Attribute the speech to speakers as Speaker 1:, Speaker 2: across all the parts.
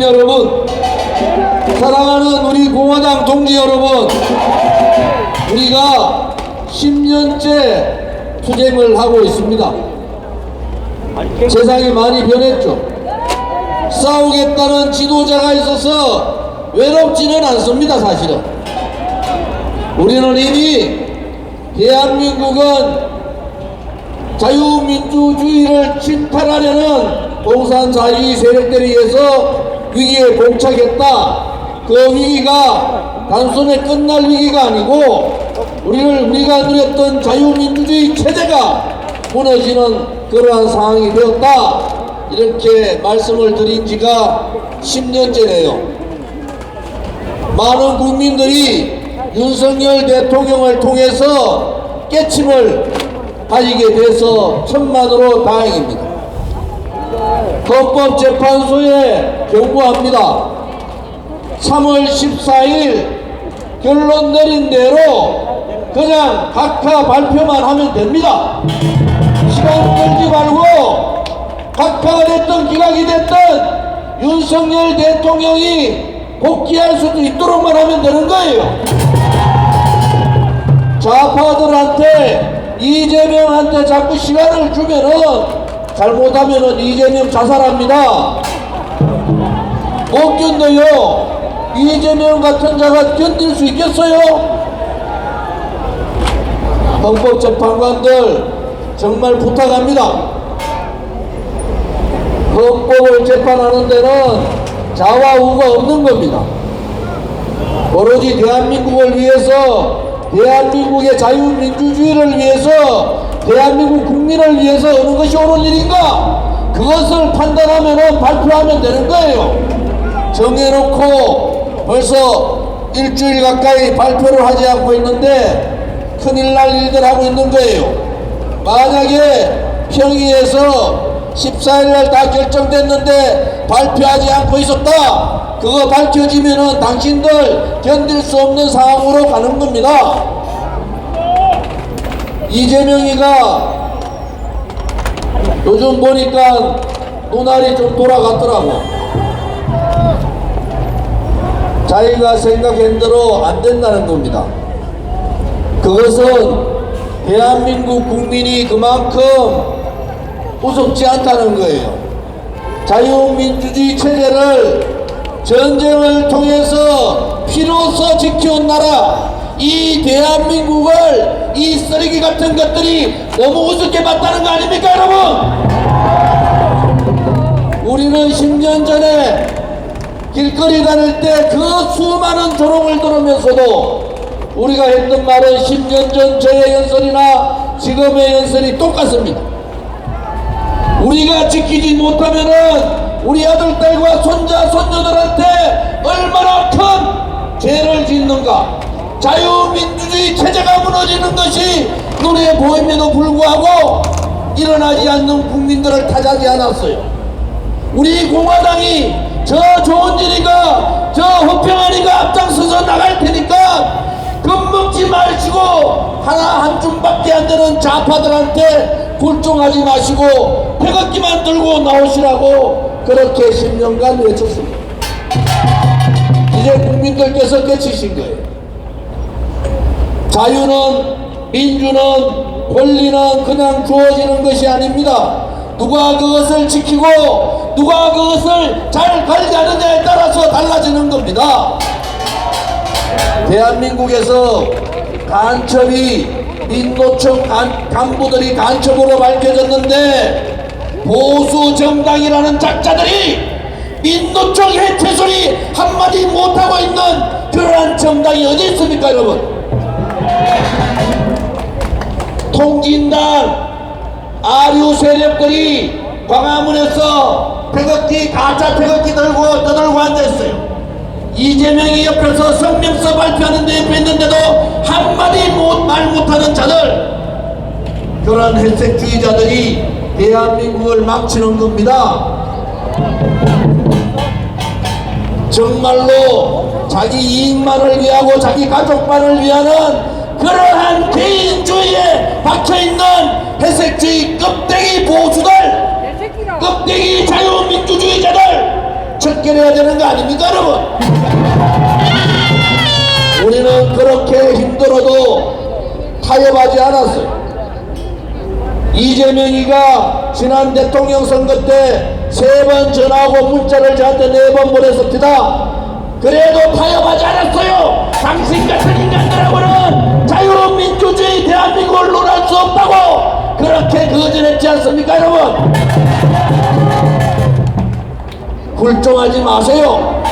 Speaker 1: 국민 여러분, 사랑하는 우리 공화당 동지 여러분, 우리가 10년째 투쟁을 하고 있습니다. 세상이 많이 변했죠. 싸우겠다는 지도자가 있어서 외롭지는 않습니다. 사실은 우리는 이미 대한민국은 자유민주주의를 침탈하려는 공산자유주의 세력들에 의해서 위기에 봉착했다. 그 위기가 단순히 끝날 위기가 아니고 우리가 누렸던 자유민주주의 체제가 무너지는 그러한 상황이 되었다. 이렇게 말씀을 드린 지가 10년째네요. 많은 국민들이 윤석열 대통령을 통해서 깨침을 가지게 돼서 천만으로 다행입니다. 헌법재판소에 경고합니다. 3월 14일 결론 내린 대로 그냥 각하 발표만 하면 됩니다. 시간 끌지 말고 각하가 됐든 기각이 됐든 윤석열 대통령이 복귀할 수도 있도록만 하면 되는 거예요. 좌파들한테 이재명한테 자꾸 시간을 주면은 잘못하면은 이재명 자살합니다. 못 견뎌요. 이재명 같은 자가 견딜 수 있겠어요? 헌법재판관들 정말 부탁합니다. 헌법을 재판하는 데는 좌와 우가 없는 겁니다. 오로지 대한민국을 위해서, 대한민국의 자유민주주의를 위해서, 대한민국 국민을 위해서 하는 것이 옳은 일인가? 그것을 판단하면 발표하면 되는 거예요. 정해놓고 벌써 일주일 가까이 발표를 하지 않고 있는데 큰일 날 일들 하고 있는 거예요. 만약에 평의에서 14일날 다 결정됐는데 발표하지 않고 있었다. 그거 밝혀지면은 당신들 견딜 수 없는 상황으로 가는 겁니다. 이재명이가 요즘 보니까 눈알이 좀 돌아갔더라고. 자기가 생각한 대로 안 된다는 겁니다. 그것은 대한민국 국민이 그만큼 우습지 않다는 거예요. 자유민주주의 체제를 전쟁을 통해서 피로써 지켜온 나라, 이 대한민국을 이 쓰레기 같은 것들이 너무 우습게 봤다는 거 아닙니까, 여러분? 우리는 10년 전에 길거리 다닐 때 그 수많은 조롱을 들으면서도 우리가 했던 말은 10년 전 저의 연설이나 지금의 연설이 똑같습니다. 우리가 지키지 못하면은 우리 아들, 딸과 손자, 손녀들한테 얼마나 큰 죄를 짓는가. 자유민주주의 체제가 무너지는 것이 눈에 보임에도 불구하고 일어나지 않는 국민들을 탓하지 않았어요. 우리 공화당이 저 좋은 일이가, 저 허평아리가 앞장서서 나갈 테니까 겁먹지 마시고 하나 한 줌밖에 안 되는 좌파들한테 굴종하지 마시고 태극기만 들고 나오시라고 그렇게 10년간 외쳤습니다. 이제 국민들께서 깨치신 거예요. 자유는, 민주는, 권리는 그냥 주어지는 것이 아닙니다. 누가 그것을 지키고 누가 그것을 잘 관리하느냐에 따라서 달라지는 겁니다. 대한민국에서 간첩이 민노총 간부들이 간첩으로 밝혀졌는데 보수 정당이라는 작자들이 민노총 해체 소리 한마디 못하고 있는 그러한 정당이 어디 있습니까, 여러분? 통진당 아류 세력들이 광화문에서 태극기, 가짜 태극기 들고 떠들고 앉아있어요. 이재명이 옆에서 성명서 발표하는데 옆에 있는데도 한마디 말 못하는 자들, 그런 혜택주의자들이 대한민국을 망치는 겁니다. 정말로 자기 이익만을 위하고 자기 가족만을 위하는 그러한 개인주의에 박혀있는 회색주의 껍데기 보수들, 껍데기 자유민주주의자들, 척결해야 되는 거 아닙니까 여러분? 우리는 그렇게 힘들어도 타협하지 않았어요. 이재명이가 지난 대통령 선거 때 3번 전화하고 문자를 저한테 4번 보냈습니다. 그래도 타협하지 않았어요. 당신 같은 인간들하고는 자유민주주의 대한민국을 논할 수 없다고 그렇게 거절했지 않습니까 여러분? 굴종하지 마세요.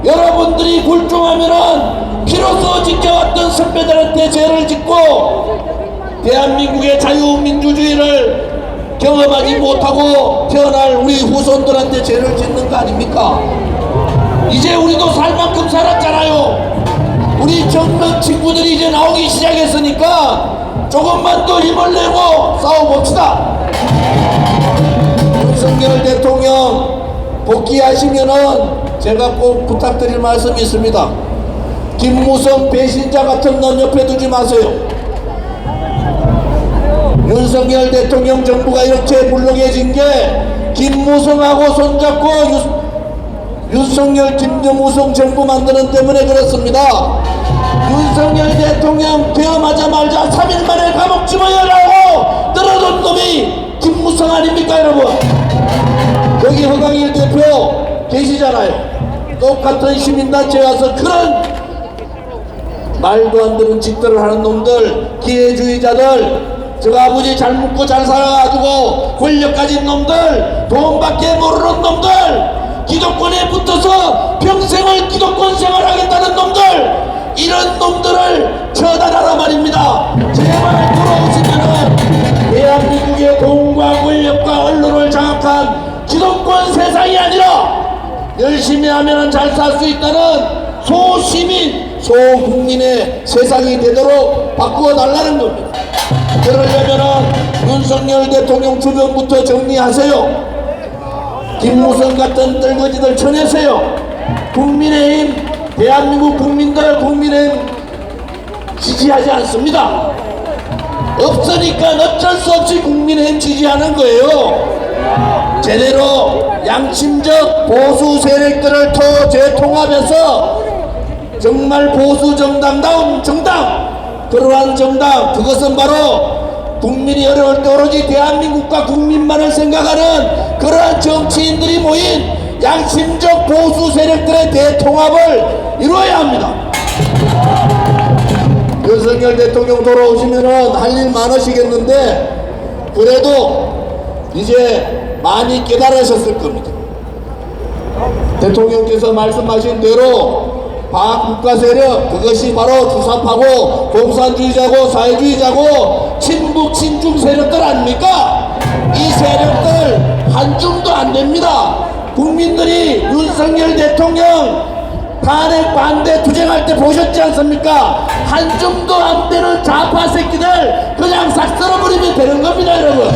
Speaker 1: 여러분들이 굴종하면은 피로써 지켜왔던 선배들한테 죄를 짓고 대한민국의 자유민주주의를 경험하지 못하고 태어날 우리 후손들한테 죄를 짓는 거 아닙니까? 이제 우리도 살 만큼 살았잖아요. 우리 젊은 친구들이 이제 나오기 시작했으니까 조금만 더 힘을 내고 싸워봅시다. 윤석열 대통령 복귀하시면은 제가 꼭 부탁드릴 말씀이 있습니다. 김무성 배신자 같은 놈 옆에 두지 마세요. 윤석열 대통령 정부가 이렇게 물렁해진 게 김무성하고 손잡고 윤석열 김무성 정부 만드는 때문에 그렇습니다. 윤석열 대통령 퇴임하자마자 3일 만에 감옥 집어넣으라고 늘어놓은 놈이 김무성 아닙니까 여러분? 여기 허강일 대표 계시잖아요. 똑같은 시민단체 가서 그런 말도 안 되는 짓들을 하는 놈들, 기회주의자들, 저 아버지 잘 먹고 잘 살아가지고 권력 가진 놈들, 돈밖에 모르는 놈들, 기득권에 붙어서 평생을 기득권 생활하겠다는 놈들, 이런 놈들을 처단하라 말입니다. 제발 돌아오시면은 대한민국의 돈과 권력과 언론을 장악한 기득권 세상이 아니라 열심히 하면 잘 살 수 있다는 소시민, 소국민의 세상이 되도록 바꾸어 달라는 겁니다. 그러려면 윤석열 대통령 주변부터 정리하세요. 김무성 같은 떨거지들 쳐내세요. 국민의힘, 대한민국 국민들 국민의힘 지지하지 않습니다. 없으니까 어쩔 수 없이 국민의힘 지지하는 거예요. 제대로 양심적 보수 세력들을 재통합해서 정말 보수 정당다운 정당, 그러한 정당, 그것은 바로 국민이 어려울 때 오로지 대한민국과 국민만을 생각하는 그러한 정치인들이 모인 양심적 보수 세력들의 대통합을 이루어야 합니다. 윤석열 대통령 돌아오시면은 할 일 많으시겠는데 그래도 이제 많이 깨달으셨을 겁니다. 대통령께서 말씀하신 대로 반국가 세력, 그것이 바로 주사파고 공산주의자고 사회주의자고 친북 친중 세력들 아닙니까? 이 세력들 한 줌도 안 됩니다. 국민들이 윤석열 대통령 탄핵 반대 투쟁할 때 보셨지 않습니까? 한 줌도 안 되는 좌파 새끼들 그냥 싹 쓸어버리면 되는 겁니다 여러분.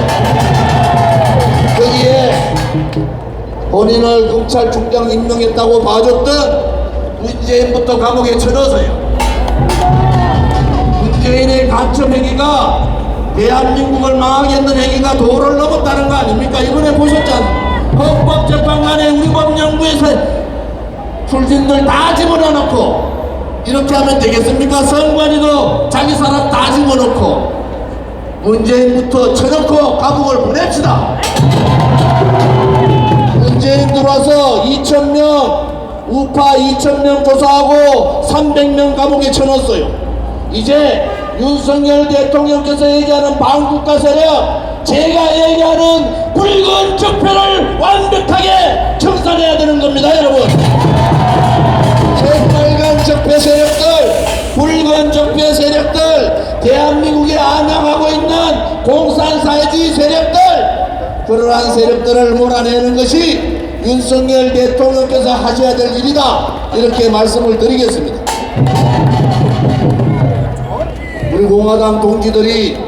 Speaker 1: 거기에 본인을 검찰총장 임명했다고 봐줬던 문재인부터 감옥에 쳐넣어서요. 문재인의 간첩 행위가 대한민국을 망하게 했는 행위가 도를 넘었다는 거 아닙니까? 이번에 보셨잖아요. 헌법재판관에 우리 법령부에서 출신들 다 집어넣고 이렇게 하면 되겠습니까? 선관위도 자기 사람 다 집어넣고 문재인부터 쳐넣고 감옥을 보냅시다. 문재인 들어와서 2,000명 우파 2,000명 조사하고 300명 감옥에 쳐넣었어요. 이제 윤석열 대통령께서 얘기하는 반국가 세력, 제가 얘기하는 붉은 적폐를 완벽하게 청산해야 되는 겁니다 여러분. 새빨간 적폐 세력들, 붉은 적폐 세력들, 대한민국에 안양하고 있는 공산사회주의 세력들, 그러한 세력들을 몰아내는 것이 윤석열 대통령께서 하셔야 될 일이다, 이렇게 말씀을 드리겠습니다. 우리 공화당 동지들이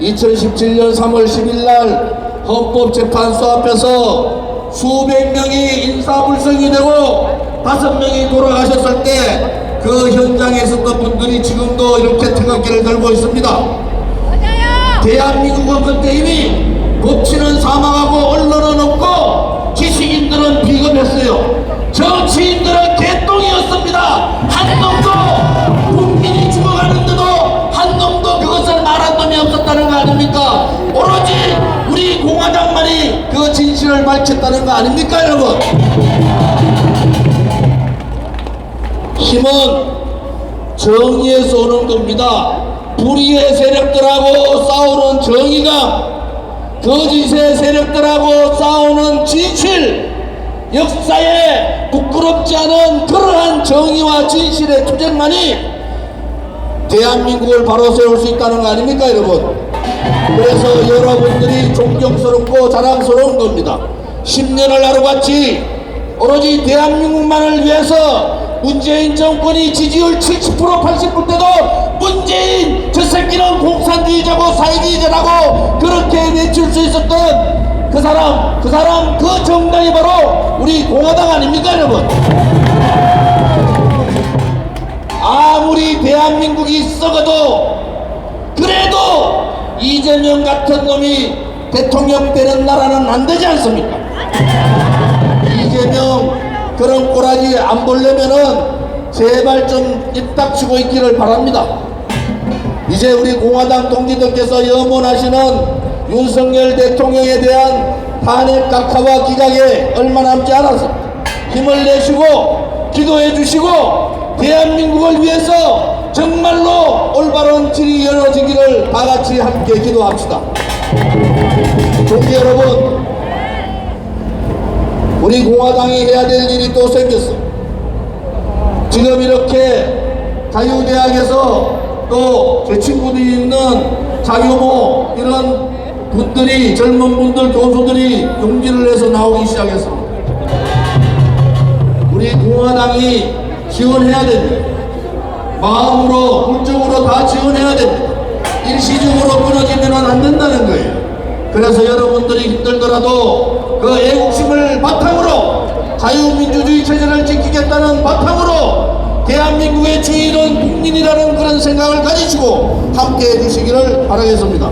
Speaker 1: 2017년 3월 10일 날 헌법재판소 앞에서 수백 명이 인사불성이 되고 5명이 돌아가셨을 때 그 현장에 있었던 분들이 지금도 이렇게 태극기를 들고 있습니다. 맞아요. 대한민국은 그때 이미 법치는 사망하고 언론은 없고 지식인들은 비겁했어요. 정치인들은 개똥이었습니다. 한 놈도 국민이 죽어가는데도 한 놈도 그것을 말한 놈이 없었다는 거 아닙니까? 오로지 우리 공화당만이 그 진실을 밝혔다는 거 아닙니까 여러분? 힘은 정의에서 오는 겁니다. 불의의 세력들하고 싸우는 정의감, 거짓의 세력들하고 싸우는 진실, 역사에 부끄럽지 않은 그러한 정의와 진실의 투쟁만이 대한민국을 바로 세울 수 있다는 거 아닙니까 여러분? 그래서 여러분들이 존경스럽고 자랑스러운 겁니다. 10년을 하루같이 오로지 대한민국만을 위해서 문재인 정권이 지지율 70% 80% 때도 문재인 저 새끼는 공산주의자고 사회주의자라고 그렇게 외칠 수 있었던 그 사람 그 정당이 바로 우리 공화당 아닙니까 여러분? 아무리 대한민국이 썩어도 그래도 이재명 같은 놈이 대통령 되는 나라는 안 되지 않습니까? 이재명 그런 꼬라지 안 보려면은 제발 좀 입 닥치고 있기를 바랍니다. 이제 우리 공화당 동지들께서 염원하시는 윤석열 대통령에 대한 탄핵 각하와 기각에 얼마 남지 않았습니다. 힘을 내시고 기도해 주시고 대한민국을 위해서 정말로 올바른 길이 열어지기를 다같이 함께 기도합시다. 동지 여러분, 우리 공화당이 해야 될 일이 또 생겼어. 지금 이렇게 자유대학에서 또 제 친구들이 있는 자유모 이런 분들이, 젊은 분들, 교수들이 용기를 내서 나오기 시작했습니다. 우리 공화당이 지원해야 됩니다. 마음으로, 물적으로 다 지원해야 됩니다. 일시적으로 끊어지면 안 된다는 거예요. 그래서 여러분들이 힘들더라도 그 애국심을 바탕으로 자유민주주의 체제를 지키겠다는 바탕으로 대한민국의 주인은 국민이라는 그런 생각을 가지시고 함께 해주시기를 바라겠습니다.